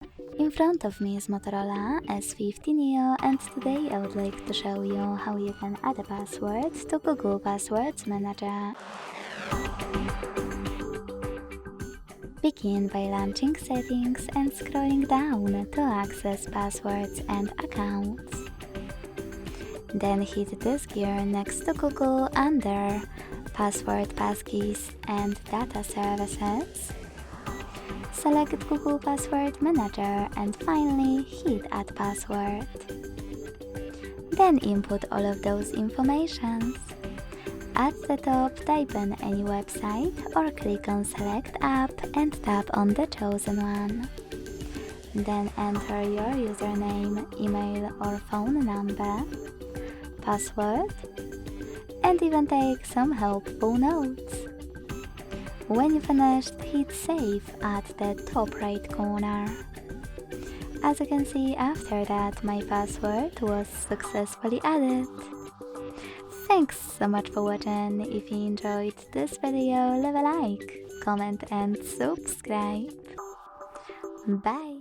In front of me is Motorola S50 Neo, and today I would like to show you how you can add a password to Google Passwords Manager. Begin by launching Settings and scrolling down to access passwords and accounts. Then hit this gear next to Google under Password Passkeys and Data Services. Select Google Password Manager and finally hit Add Password. Then input all of those informations. At the top, type in any website or click on Select App and tap on the chosen one. Then enter your username, email or phone number, password, and even take some helpful notes. When you finished, hit Save at the top right corner. As you can see, after that my password was successfully added. Thanks so much for watching. If you enjoyed this video, leave a like, comment and subscribe. Bye!